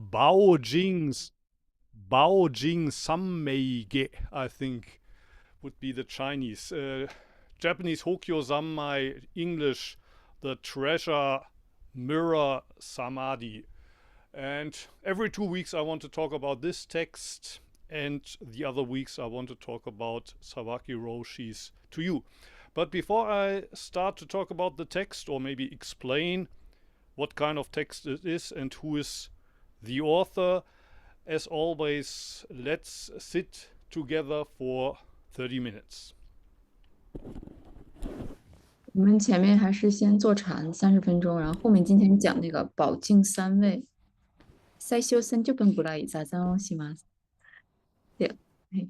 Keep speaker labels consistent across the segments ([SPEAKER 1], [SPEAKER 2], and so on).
[SPEAKER 1] 宝鏡三昧歌, I think, would be the Chinese. Japanese Hokkyo Zammai, English, the Treasure Mirror Samadhi. And every 2 weeks I want to talk about this text, and the other weeks I want to talk about Sawaki Roshi's To You. But before I start to talk about the text, or maybe explain what kind of text it is and who is the author, as always, let's sit together for 30 minutes.
[SPEAKER 2] 我们前面还是先坐禅30分钟，然后后面今天讲那个宝镜三昧。最初30分ぐらい座禅をします。で、はい。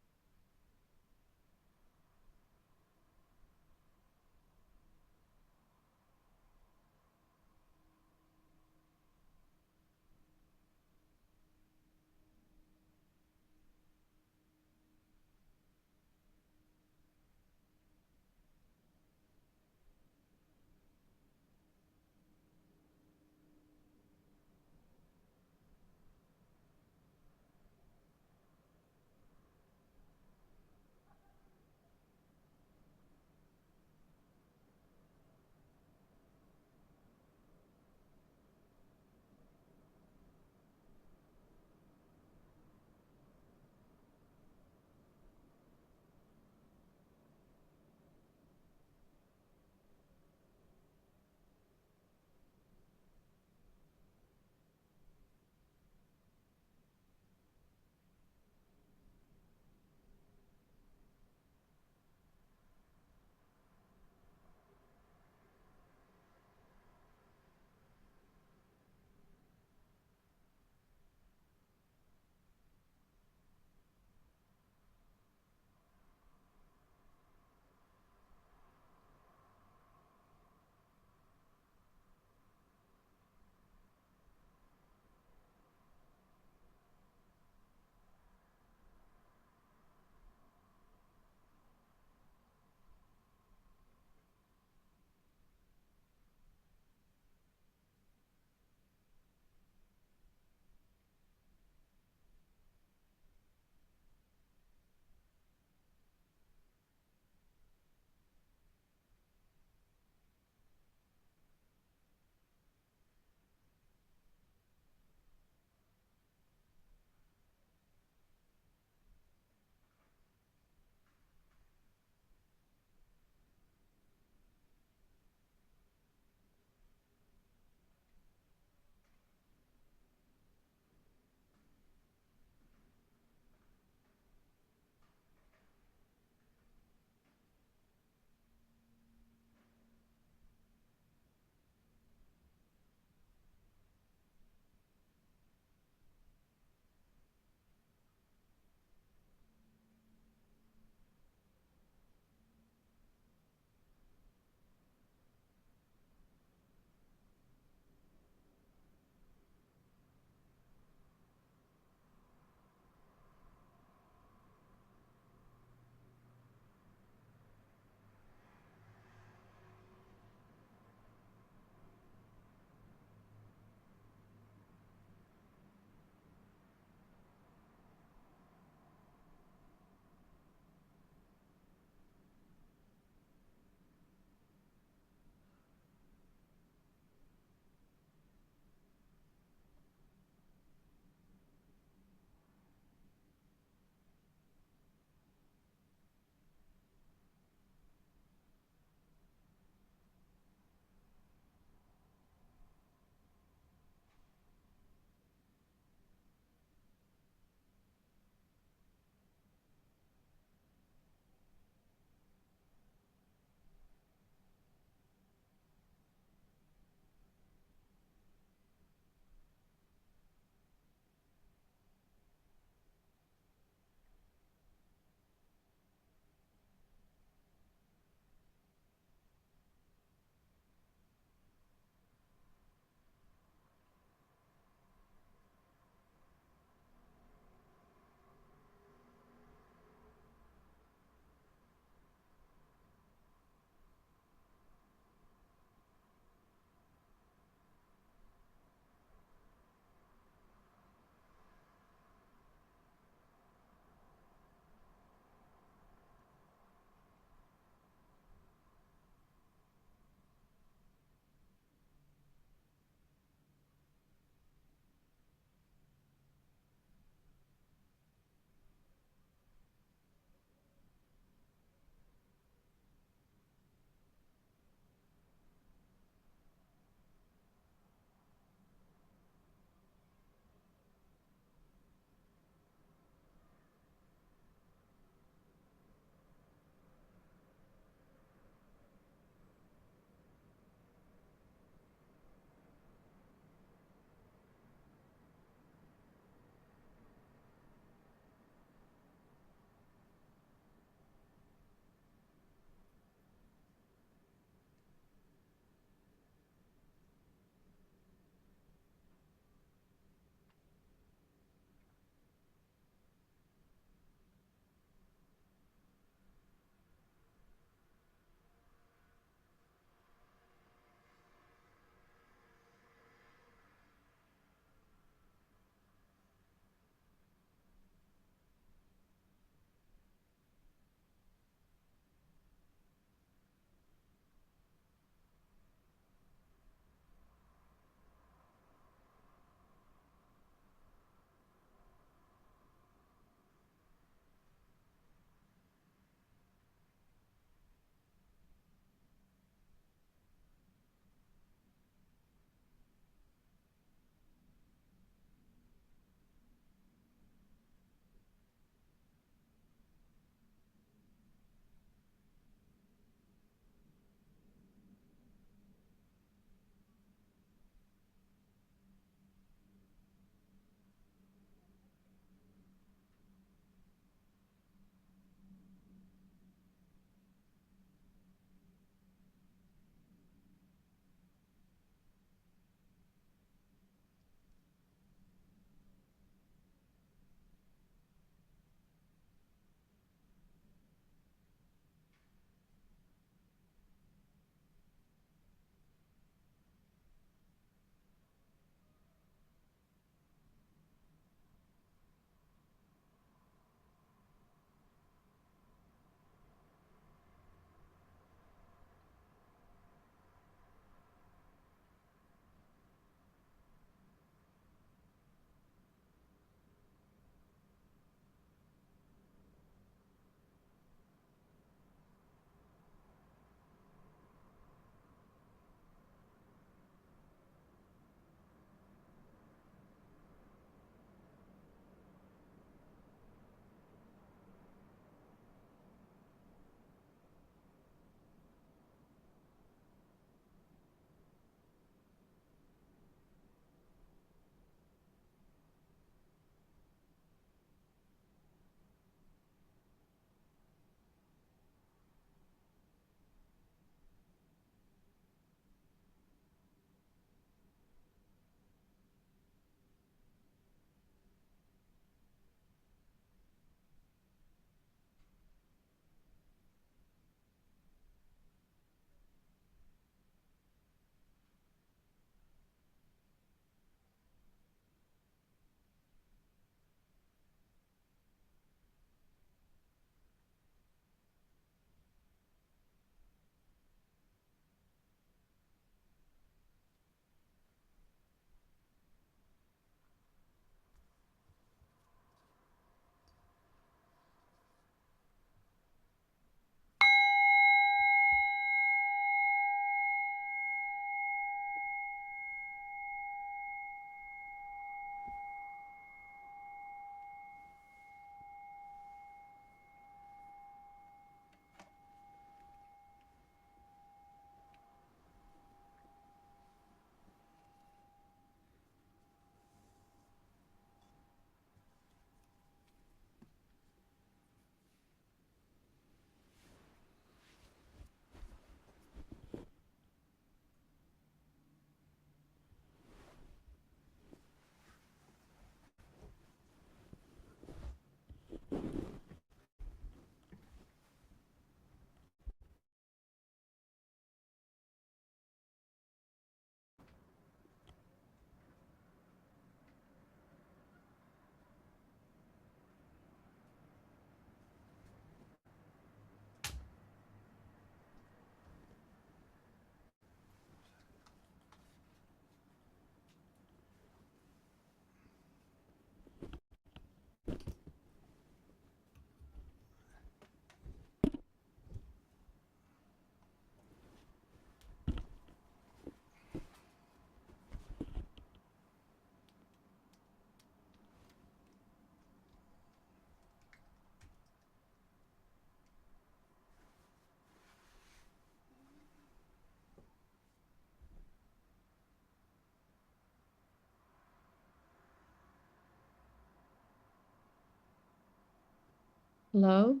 [SPEAKER 2] Hello?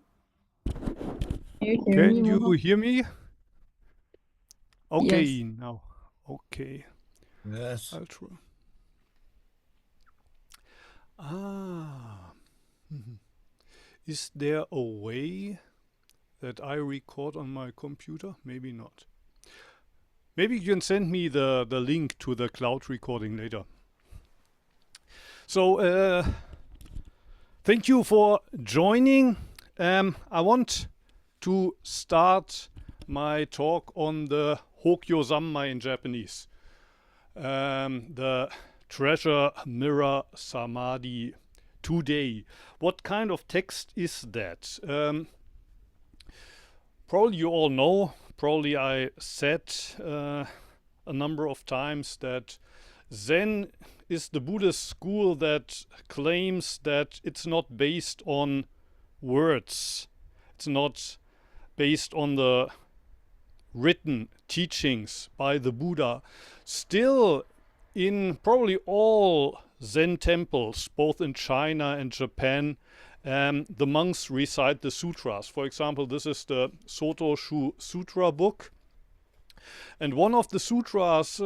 [SPEAKER 2] Can you hear me,
[SPEAKER 1] Can you
[SPEAKER 2] Momo?
[SPEAKER 1] hear me?
[SPEAKER 2] Yes.
[SPEAKER 1] Okay, now. Okay,
[SPEAKER 3] Yes.
[SPEAKER 1] I'll try. Ah. Mhm. Is there a way that I record on my computer? Maybe not. Maybe you can send me the link to the cloud recording later. So, thank you for joining. I want to start my talk on the Hokyo Zammai in Japanese. The Treasure Mirror Samadhi today. What kind of text is that? Probably you all know, probably I said a number of times that Zen is the Buddhist school that claims that it's not based on words. It's not based on the written teachings by the Buddha. Still, in probably all Zen temples, both in China and Japan, the monks recite the sutras. For example, this is the Sotoshu Sutra book. And one of the sutras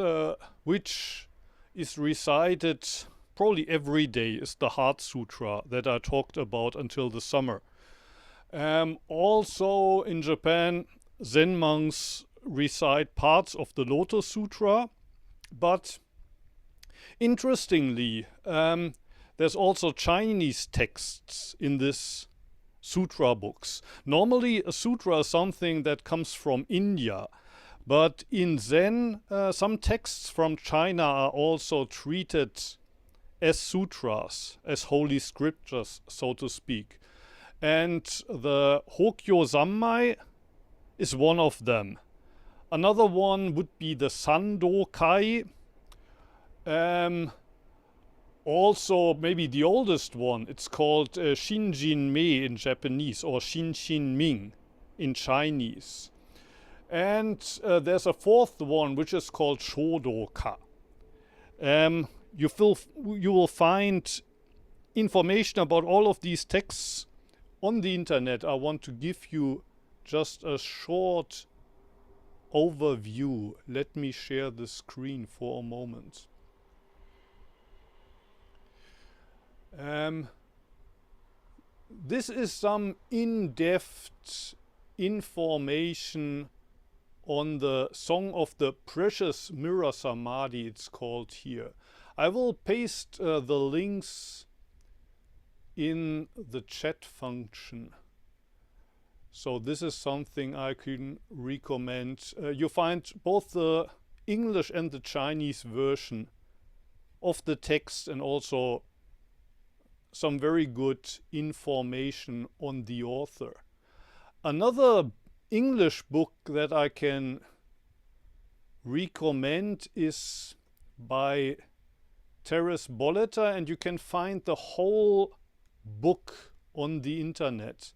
[SPEAKER 1] which is recited probably every day is the Heart Sutra that I talked about until the summer. Also in Japan, Zen monks recite parts of the Lotus Sutra, but interestingly, there's also Chinese texts in this sutra books. Normally a sutra is something that comes from India, but in Zen some texts from China are also treated as sutras, as holy scriptures, so to speak. And the Hokyo Zammai is one of them. Another one would be the Sandokai. Also, maybe the oldest one, it's called Shinjin-mei in Japanese, or Shin-shin-ming in Chinese. And there's a fourth one, which is called Shodoka. You will find information about all of these texts on the internet. I want to give you just a short overview. Let me share the screen for a moment. This is some in-depth information on the Song of the Treasure Mirror Samadhi, it's called here. I will paste the links in the chat function. So this is something I can recommend. You find both the English and the Chinese version of the text, and also some very good information on the author. Another English book that I can recommend is by Teres Bolletta, and you can find the whole book on the internet.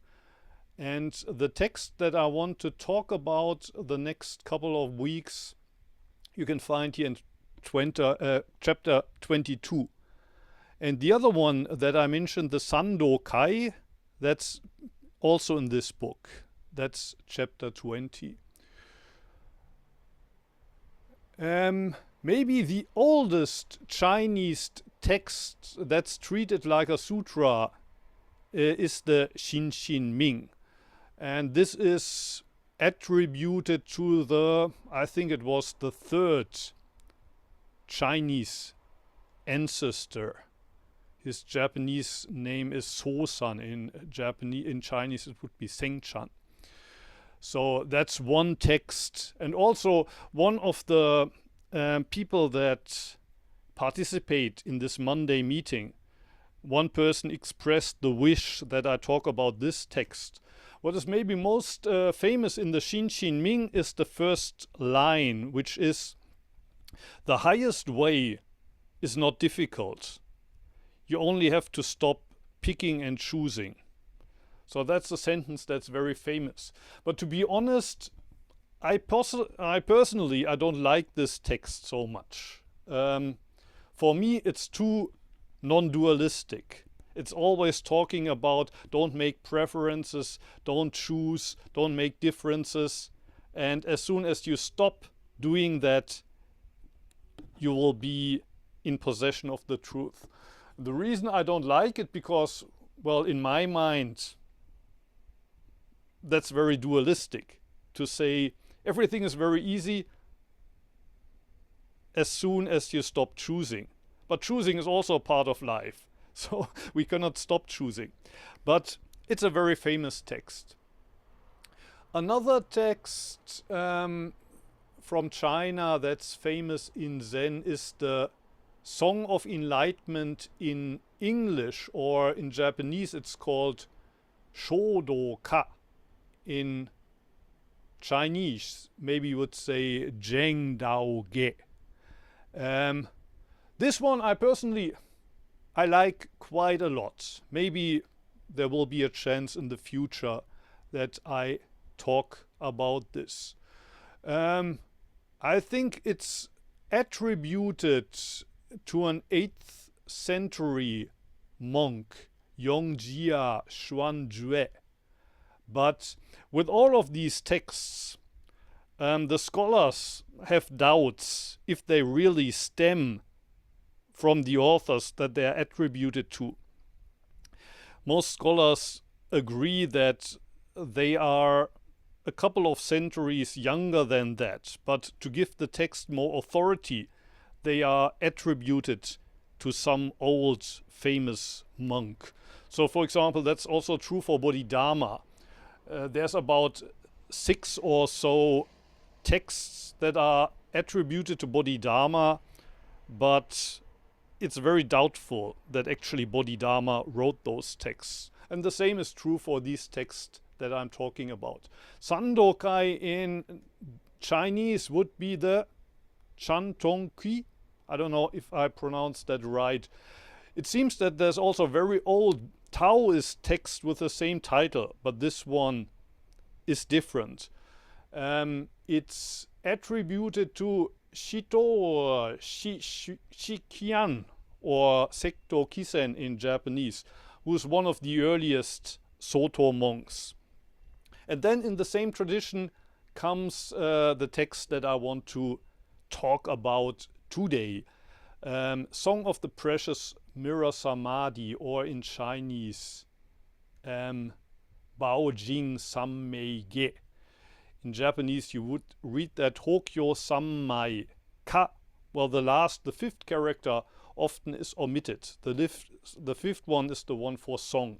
[SPEAKER 1] And the text that I want to talk about the next couple of weeks, you can find here in chapter 22. And the other one that I mentioned, the Sandokai, that's also in this book. That's chapter 20. Maybe the oldest Chinese text that's treated like a sutra is the Shin-shin-ming. And this is attributed to the, I think it was the third Chinese ancestor. His Japanese name is So-san. In Chinese it would be Seng-chan. So that's one text. And also one of the people that participate in this Monday meeting, one person expressed the wish that I talk about this text. What is maybe most famous in the Shin-shin-ming is the first line, which is, "The highest way is not difficult. You only have to stop picking and choosing." So that's a sentence that's very famous. But to be honest, I personally don't like this text so much. For me, it's too non-dualistic. It's always talking about don't make preferences, don't choose, don't make differences. And as soon as you stop doing that, you will be in possession of the truth. The reason I don't like it, because, well, in my mind, that's very dualistic. To say everything is very easy as soon as you stop choosing. But choosing is also a part of life. So we cannot stop choosing. But it's a very famous text. Another text from China that's famous in Zen is the Song of Enlightenment in English, or in Japanese it's called Shodoka. In Chinese, maybe you would say Zheng Dao Ge. This one I like quite a lot. Maybe there will be a chance in the future that I talk about this. I think it's attributed to an 8th century monk, Yongjia Xuanjue. But with all of these texts, the scholars have doubts if they really stem from the authors that they are attributed to. Most scholars agree that they are a couple of centuries younger than that, but to give the text more authority, they are attributed to some old famous monk. So, for example, that's also true for Bodhidharma. There's about 6 or so texts that are attributed to Bodhidharma, but it's very doubtful that actually Bodhidharma wrote those texts. And the same is true for these texts that I'm talking about. Sandokai in Chinese would be the Chantongqi. I don't know if I pronounced that right. It seems that there's also very old Taoist text with the same title, but this one is different. It's attributed to Shito Shikian, or Sekto Kisen in Japanese, who is one of the earliest Soto monks. And then in the same tradition comes the text that I want to talk about today. Song of the Treasure Mirror Samadhi, or in Chinese,宝鏡三昧歌. In Japanese you would read that Hokyo Sammai Ka. Well, the 5th character often is omitted. The 5th one is the one for song.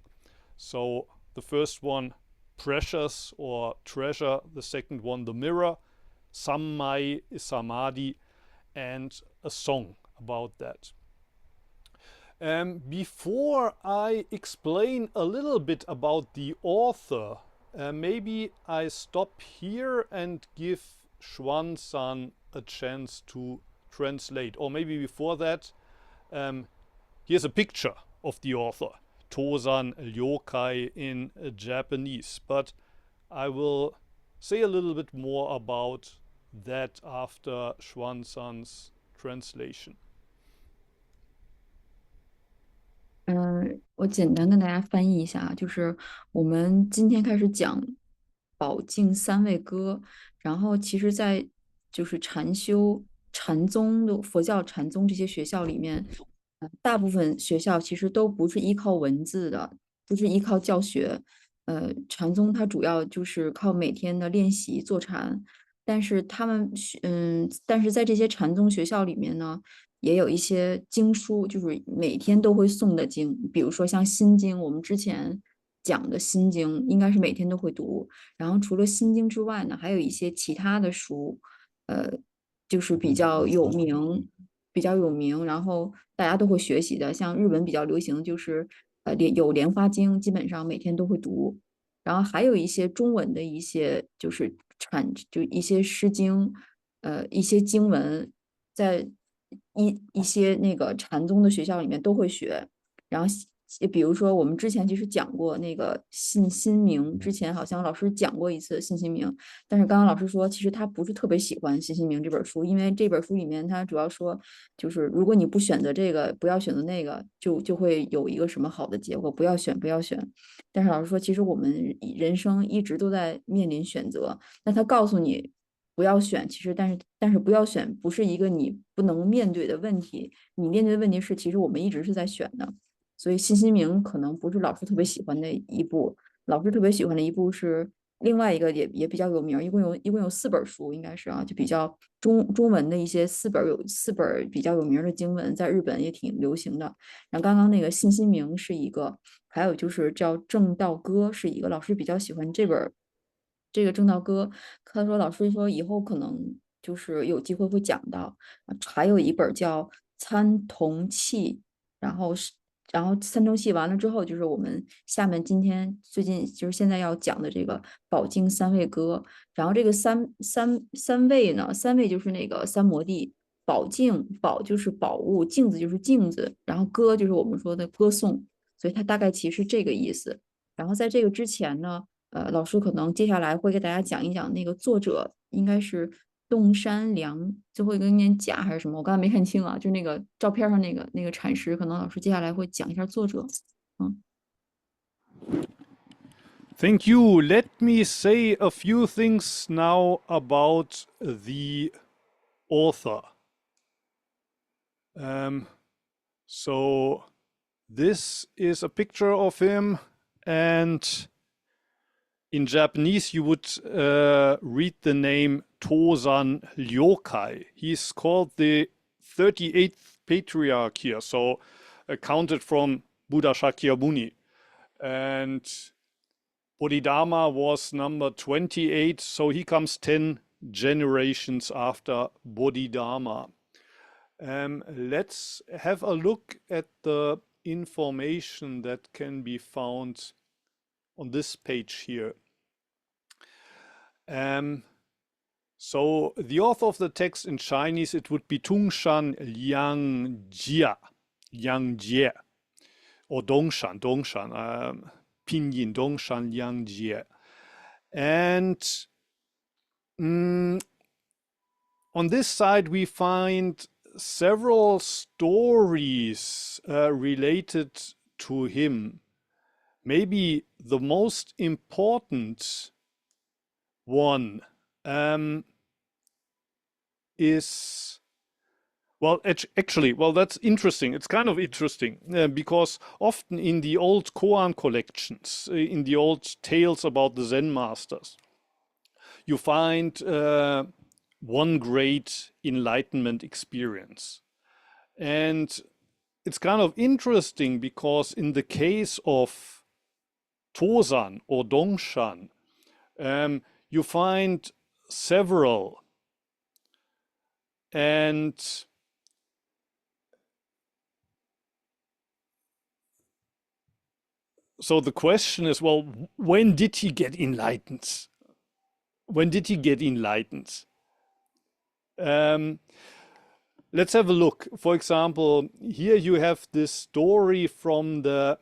[SPEAKER 1] So the first one, precious or treasure, the second one, the mirror. Sammai is samadhi, and a song about that. Before I explain a little bit about the author, maybe I stop here and give Xuan-san a chance to translate. Or maybe before that, here's a picture of the author, Tozan Ryokai in Japanese. But I will say a little bit more about that after Xuan-san's translation.
[SPEAKER 2] 我简单跟大家翻译一下啊，就是我们今天开始讲宝镜三味歌，然后其实在就是禅修、禅宗的佛教禅宗这些学校里面，大部分学校其实都不是依靠文字的，不是依靠教学。禅宗它主要就是靠每天的练习坐禅，但是但是在这些禅宗学校里面呢，也有一些经书，就是每天都会诵的经，比如说像《心经》，我们之前讲的《心经》应该是每天都会读。然后除了《心经》之外呢，还有一些其他的书，就是比较有名，然后大家都会学习的。像日本比较流行就是有《莲花经》，基本上每天都会读。然后还有一些中文的一些就是就一些诗经，一些经文，在一些那个禅宗的学校里面都会学。然后比如说我们之前其实讲过那个信心明，之前好像老师讲过一次信心明，但是刚刚老师说其实他不是特别喜欢信心明这本书，因为这本书里面他主要说就是如果你不选择这个，不要选择那个，就会有一个什么好的结果，不要选，不要选。但是老师说，其实我们人生一直都在面临选择，那他告诉你不要选，其实但是不要选不是一个你不能面对的问题，你面对的问题是其实我们一直是在选的。所以信心明可能不是老师特别喜欢的一部，老师特别喜欢的一部是另外一个也比较有名，一共有4本书，应该是啊，就比较中文的一些四本比较有名的经文，在日本也挺流行的。然后刚刚那个信心明是一个，还有就是叫正道歌是一个，老师比较喜欢这个正道歌，他说老师说以后可能就是有机会会讲到，还有一本叫参同契，然后是。然后三周戏完了之后，就是我们下面今天最近就是现在要讲的这个宝镜三位歌。然后这个三位呢，三位就是那个三摩地，宝镜宝就是宝物，镜子就是镜子，然后歌就是我们说的歌颂，所以它大概其实是这个意思。然后在这个之前呢，老师可能接下来会给大家讲一讲那个作者应该是洞山良，最后一个念甲还是什么，我刚才没看清啊，就那个照片上那个禅师，可能老师接下来会讲一下作者。嗯
[SPEAKER 1] Thank you. Let me say a few things now about the author. So this is a picture of him, and in Japanese you would read the name Tozan Ryokai. He's called the 38th patriarch here, so counted from Buddha Shakyamuni. And Bodhidharma was number 28, so he comes 10 generations after Bodhidharma. Let's have a look at the information that can be found on this page here. So the author of the text in Chinese, it would be Tungshan Liangjie, or Dongshan, Pinyin Dongshan Liangjie. And on this side we find several stories related to him. Maybe the most important one is, well, actually, well, that's interesting. It's kind of interesting because often in the old koan collections, in the old tales about the Zen masters, you find one great enlightenment experience. And it's kind of interesting because in the case of Tozan or Dongshan, you find several. And so the question is, well, when did he get enlightened? When did he get enlightened? Let's have a look. For example, here you have this story from the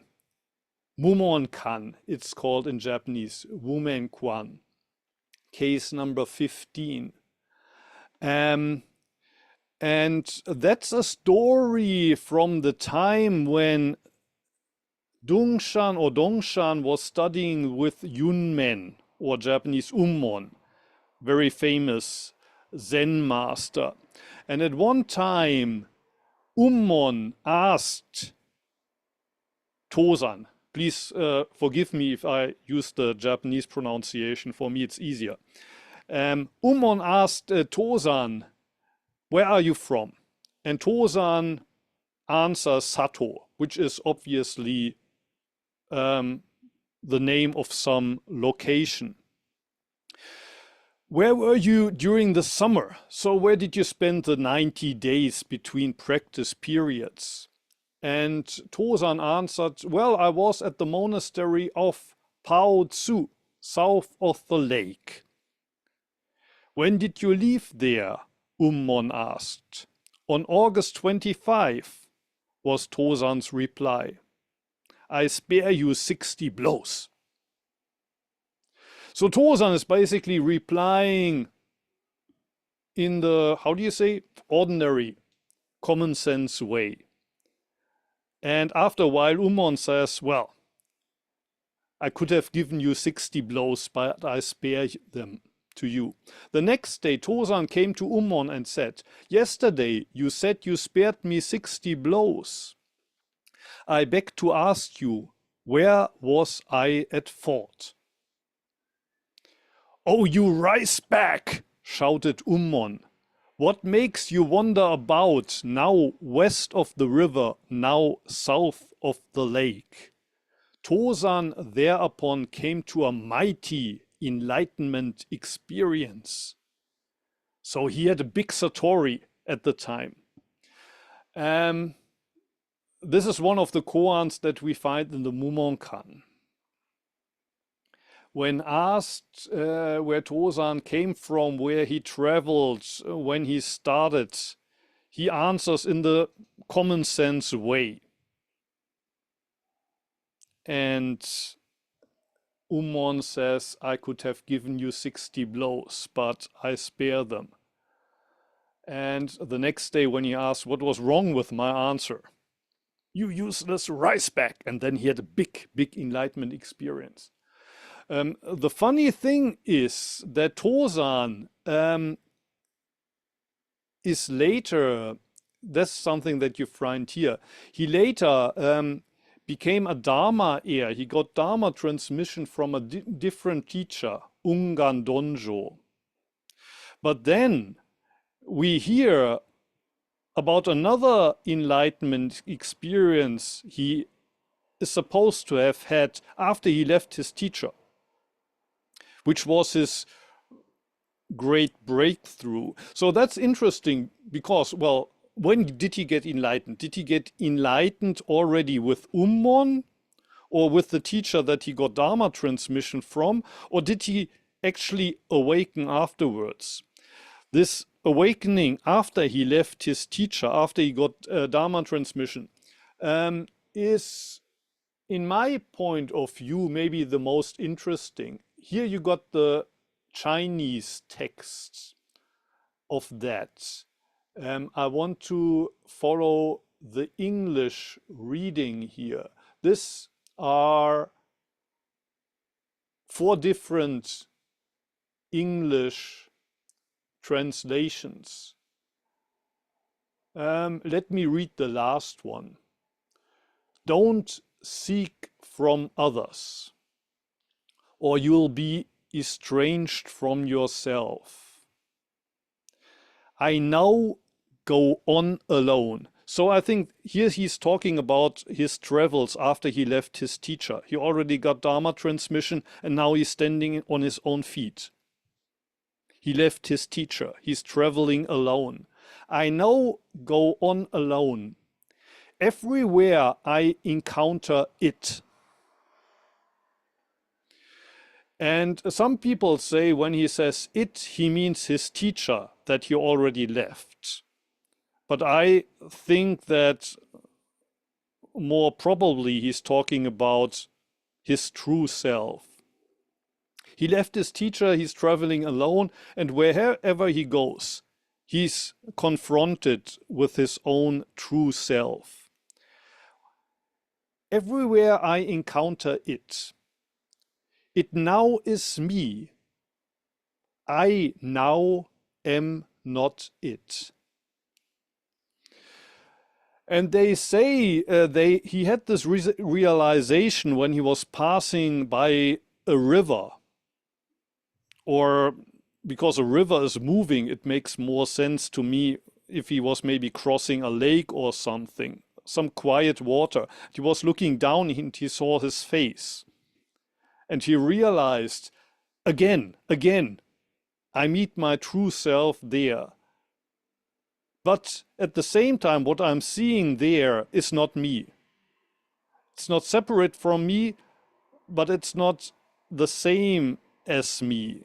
[SPEAKER 1] Mumonkan. It's called in Japanese Wumenkwan, case number 15. And that's a story from the time when Dongshan was studying with Yunmen, or Japanese Ummon, very famous Zen master. And at one time, Ummon asked Tozan, please forgive me if I use the Japanese pronunciation, for me it's easier. Ummon asked Tozan, where are you from? And Tozan answers Sato, which is obviously the name of some location. Where were you during the summer? So where did you spend the 90 days between practice periods? And Tozan answered, well, I was at the monastery of Pao Tzu, south of the lake. When did you leave there? Ummon asked. On August 25, was Tozan's reply. I spare you 60 blows. So Tozan is basically replying in the, how do you say, ordinary, common sense way. And after a while, Ummon says, well, I could have given you 60 blows, but I spare them to you. The next day, Tozan came to Ummon and said, yesterday you said you spared me 60 blows. I beg to ask you, where was I at fault? Oh, you rise back, shouted Ummon. What makes you wander about, now west of the river, now south of the lake? Tozan thereupon came to a mighty enlightenment experience. So he had a big satori at the time. This is one of the koans that we find in the Mumonkan. When asked where Tozan came from, where he traveled, when he started, he answers in the common sense way. And Ummon says, I could have given you 60 blows, but I spare them. And the next day when he asked what was wrong with my answer, you useless rise back. And then he had a big enlightenment experience. The funny thing is that Tozan is later, that's something that you find here, he later became a Dharma heir. He got Dharma transmission from a different teacher, Ungan Donjo. But then we hear about another enlightenment experience he is supposed to have had after he left his teacher, which was his great breakthrough. So that's interesting because, well, when did he get enlightened? Did he get enlightened already with Ummon or with the teacher that he got Dharma transmission from? Or did he actually awaken afterwards? This awakening after he left his teacher, after he got Dharma transmission, is, in my point of view, maybe the most interesting. Here you got the Chinese text of that. I want to follow the English reading here. These are 4 different English translations. Let me read the last one. Don't seek from others, or you'll be estranged from yourself. I now go on alone. So I think here he's talking about his travels after he left his teacher. He already got Dharma transmission and now he's standing on his own feet. He left his teacher. He's traveling alone. I now go on alone. Everywhere I encounter it. And some people say when he says it, he means his teacher that he already left. But I think that more probably he's talking about his true self. He left his teacher, he's traveling alone, and wherever he goes, he's confronted with his own true self. Everywhere I encounter it, it now is me. I now am not it. And they say he had this realization when he was passing by a river. Or because a river is moving, it makes more sense to me if he was maybe crossing a lake or something, some quiet water. He was looking down and he saw his face. And he realized, again, I meet my true self there. But at the same time, what I'm seeing there is not me. It's not separate from me, but it's not the same as me.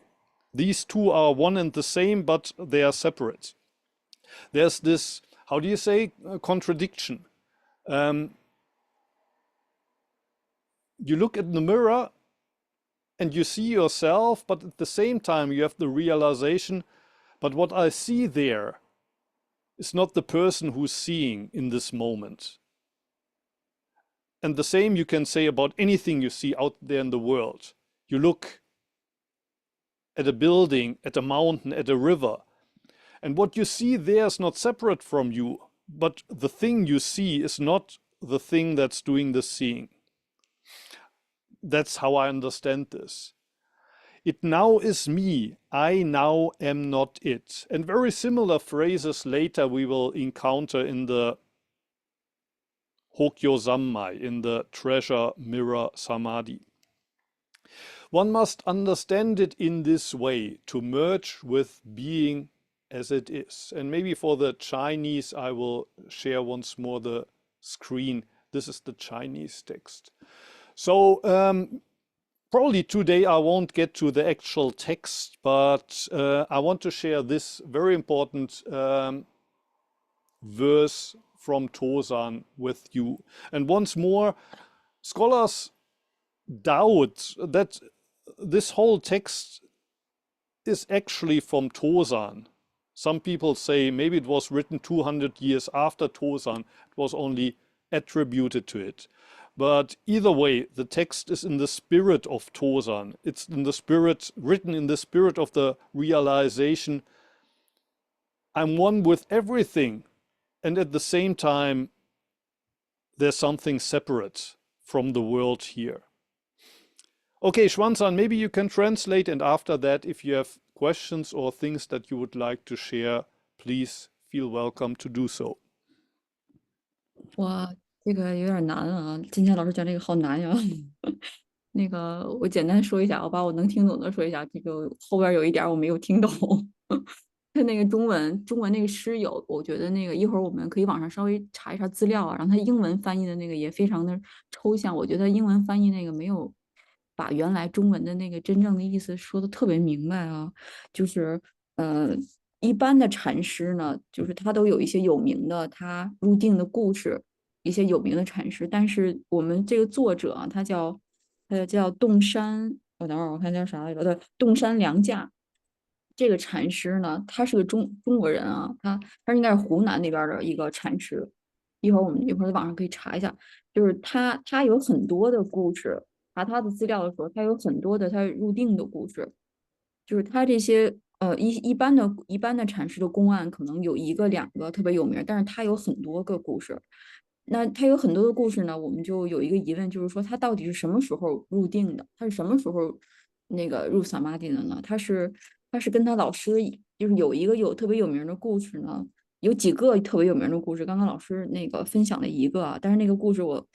[SPEAKER 1] These two are one and the same, but they are separate. There's this, how do you say, contradiction. you look at the mirror and you see yourself, but at the same time you have the realization, but what I see there is not the person who's seeing in this moment. And the same you can say about anything you see out there in the world. You look at a building, at a mountain, at a river, and what you see there is not separate from you, but the thing you see is not the thing that's doing the seeing. That's how I understand this. It now is me, I now am not it. And very similar phrases later we will encounter in the Hokyo Zammai, in the Treasure Mirror Samadhi. One must understand it in this way, to merge with being as it is. And maybe for the Chinese, I will share once more the screen. This is the Chinese text. So probably today I won't get to the actual text, but I want to share this very important verse from Tozan with you. And once more, scholars doubt that this whole text is actually from Tozan. Some people say maybe it was written 200 years after Tozan. It was only attributed to it. But either way, the text is in the spirit of Tozan. It's in the spirit, written in the spirit of the realization, I'm one with everything. And at the same time, there's something separate from the world here. Okay, Schwanzan, maybe you can translate, and after that, if you have questions or things that you would like to share, please feel welcome to do so.
[SPEAKER 2] 哇，这个有点难啊！今天老师讲这个好难呀。那个，我简单说一下，我把我能听懂的说一下。这个后边有一点我没有听懂。他那个中文那个诗有，我觉得那个一会儿我们可以网上稍微查一查资料啊。然后他英文翻译的那个也非常的抽象，我觉得英文翻译那个没有把原来中文的那个真正的意思说的特别明白啊。就是一般的禅师呢，就是他都有一些有名的他入定的故事，一些有名的禅师。但是我们这个作者啊，他叫洞山，我等会儿我看叫啥来着？对，洞山良价。这个禅师呢，他是个中国人啊，他应该是湖南那边的一个禅师。我们一会儿在网上可以查一下，就是他有很多的故事，查他的资料的时候，他有很多的他入定的故事。就是他这些一般的禅师的公案可能有一个两个特别有名，但是他有很多个故事。那他有很多的故事呢，我们就有一个疑问，就是说他到底是什么时候入定的？他是什么时候那个入萨玛迪的呢？他是跟他老师，就是有一个特别有名的故事呢，有几个特别有名的故事。刚刚老师那个分享了一个啊，但是那个故事我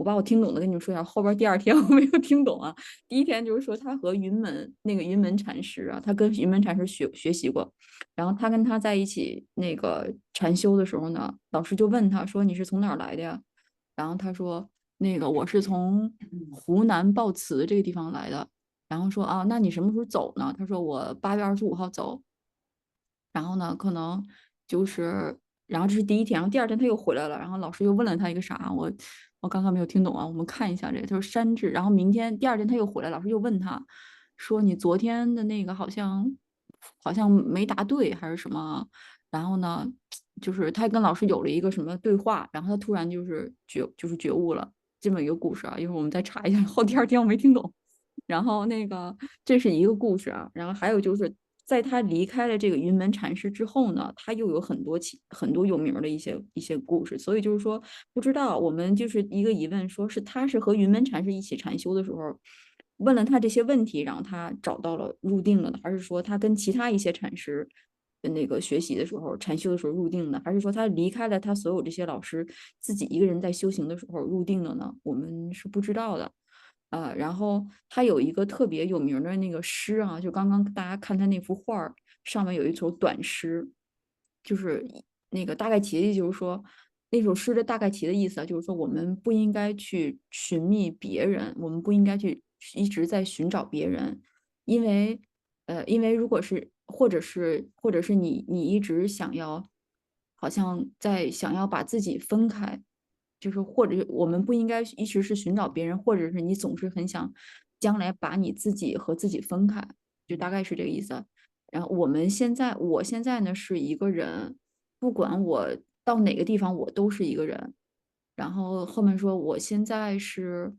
[SPEAKER 2] 把我听懂的跟你们说一下，后边第二天我没有听懂啊。第一天就是说他和云门禅师啊，他跟云门禅师学习过，然后他跟他在一起那个禅修的时候呢，老师就问他说你是从哪儿来的呀？然后他说那个我是从湖南抱瓷这个地方来的。然后说啊，那你什么时候走呢？他说我8月25号走。然后呢，可能就是，然后这是第一天，然后第二天他又回来了，然后老师又问了他一个啥，我刚刚没有听懂啊，我们看一下这个，就是山治。然后第二天他又回来，老师又问他，说你昨天的那个好像没答对还是什么？然后呢，就是他跟老师有了一个什么对话，然后他突然就是觉悟了，这么一个故事啊，一会儿我们再查一下。后第二天我没听懂。然后那个这是一个故事啊，然后还有就是在他离开了这个云门禅师之后呢，他又有很多有名的一些故事。所以就是说不知道，我们就是一个疑问，说是他是和云门禅师一起禅修的时候问了他这些问题，然后他找到了入定了呢，还是说他跟其他一些禅师那个学习的时候禅修的时候入定的，还是说他离开了他所有这些老师，自己一个人在修行的时候入定了呢？我们是不知道的。然后他有一个特别有名的那个诗啊，就刚刚大家看他那幅画上面有一首短诗，就是那个大概题的就是说，那首诗的大概题的意思啊，就是说我们不应该去寻觅别人，我们不应该去一直在寻找别人，因为如果是或者是你一直想要，好像想要把自己分开。就是或者我们不应该一直是寻找别人，或者是你总是很想将来把你自己和自己分开，就大概是这个意思。然后我现在呢是一个人，不管我到哪个地方，我都是一个人。然后后面说我现在是，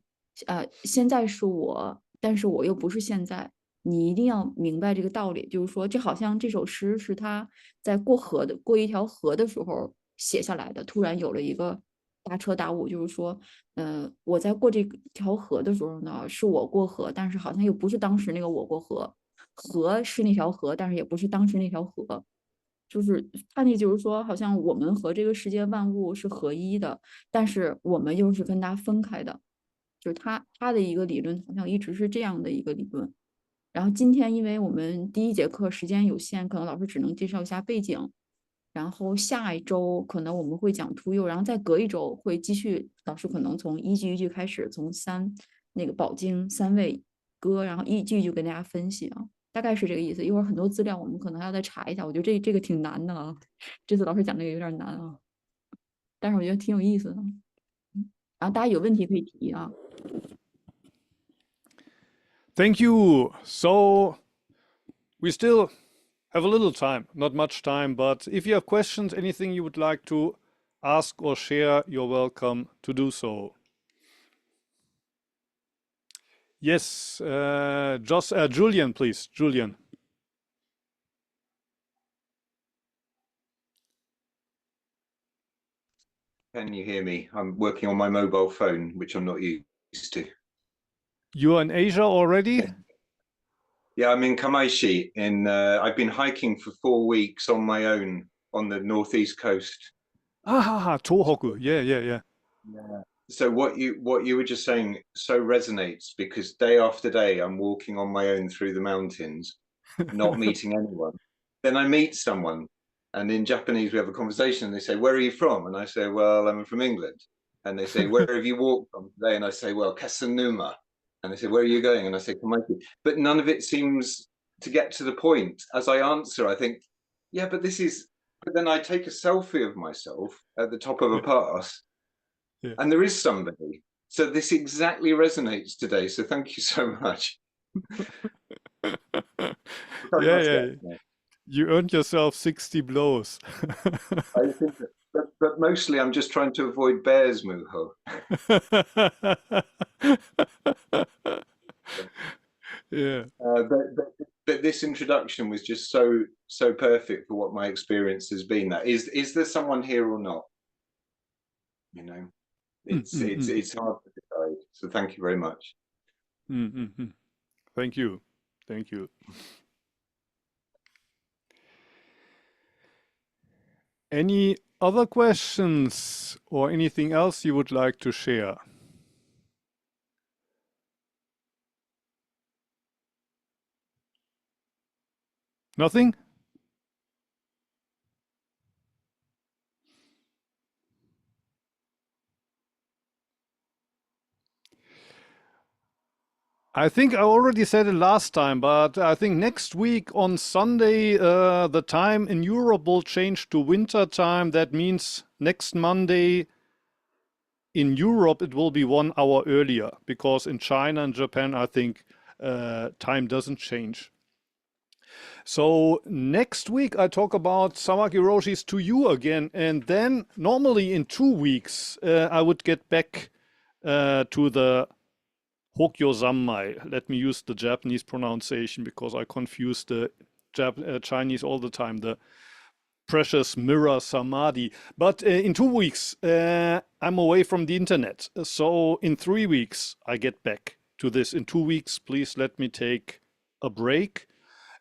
[SPEAKER 2] 现在是我，但是我又不是现在。你一定要明白这个道理，就是说，这好像这首诗是他在过一条河的时候写下来的，突然有了一个大彻大悟，就是说，我在过这条河的时候呢，是我过河，但是好像又不是当时那个我过河，河是那条河，但是也不是当时那条河。就是他那就是说，好像我们和这个世界万物是合一的，但是我们又是跟它分开的。就是他的一个理论，好像一直是这样的一个理论。然后今天因为我们第一节课时间有限，可能老师只能介绍一下背景。然后下一周可能我们会讲突诱，然后再隔一周会继续，老师可能从一句开始，从那个宝镜三味歌，然后一句一句跟大家分析啊。大概是这个意思。一会儿很多资料我们可能还要再查一下，我觉得这个挺难的啊。这次老师讲这个有点难啊，但是我觉得挺有意思的。然后大家有问题可以提啊。
[SPEAKER 1] Thank you. So we still have a little time, not much time, but if you have questions, anything you would like to ask or share, you're welcome to do so. Yes, Julian, please. Julian.
[SPEAKER 3] Can you hear me? I'm working on my mobile phone, which I'm not used to.
[SPEAKER 1] You're in Asia already?
[SPEAKER 3] Yeah, I'm in Kamaishi. I've been hiking for 4 weeks on my own on the northeast coast.
[SPEAKER 1] Tohoku. Yeah.
[SPEAKER 3] Yeah. So what you were just saying so resonates, because day after day I'm walking on my own through the mountains, not meeting anyone. Then I meet someone, and in Japanese we have a conversation, and they say, "Where are you from?" And I say, "Well, I'm from England." And they say, "Where have you walked from today?" And I say, "Well, Kasanuma." And they say, "Where are you going?" And I say, "Kamaiki." But none of it seems to get to the point. As I answer, I think, yeah, but this is. But then I take a selfie of myself at the top of a pass,
[SPEAKER 1] Yeah.
[SPEAKER 3] and there is somebody. So this exactly resonates today. So thank you so much.
[SPEAKER 1] Yeah. You earned yourself 60 blows.
[SPEAKER 3] I think but mostly I'm just trying to avoid bears, Muho.
[SPEAKER 1] Yeah.
[SPEAKER 3] But this introduction was just so perfect for what my experience has been. That is there someone here or not? You know, it's hard to decide. So thank you very much.
[SPEAKER 1] Thank you. Thank you. Any other questions or anything else you would like to share? Nothing? I think I already said it last time, but I think next week on Sunday, the time in Europe will change to winter time. That means next Monday in Europe, it will be 1 hour earlier, because in China and Japan, I think time doesn't change. So next week, I talk about Samaki Roshis to you again. And then normally in 2 weeks, I would get back to the Hokyo Zammai. Let me use the Japanese pronunciation because I confuse the Chinese all the time. The Treasure Mirror Samadhi. But in 2 weeks, I'm away from the internet. So in 3 weeks, I get back to this. In 2 weeks, please let me take a break.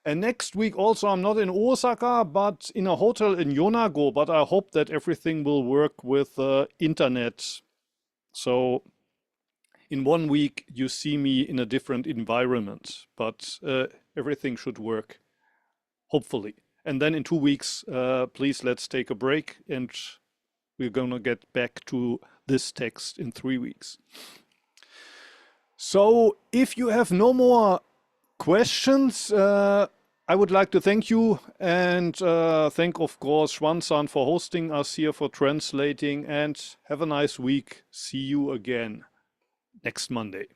[SPEAKER 1] And next week also, I'm not in Osaka, but in a hotel in Yonago. But I hope that everything will work with internet. So in 1 week, you see me in a different environment, but everything should work, hopefully. And then in 2 weeks, please let's take a break, and we're gonna get back to this text in 3 weeks. So if you have no more questions, I would like to thank you and thank, of course, Shwan-san for hosting us here, for translating, and have a nice week. See you again next Monday.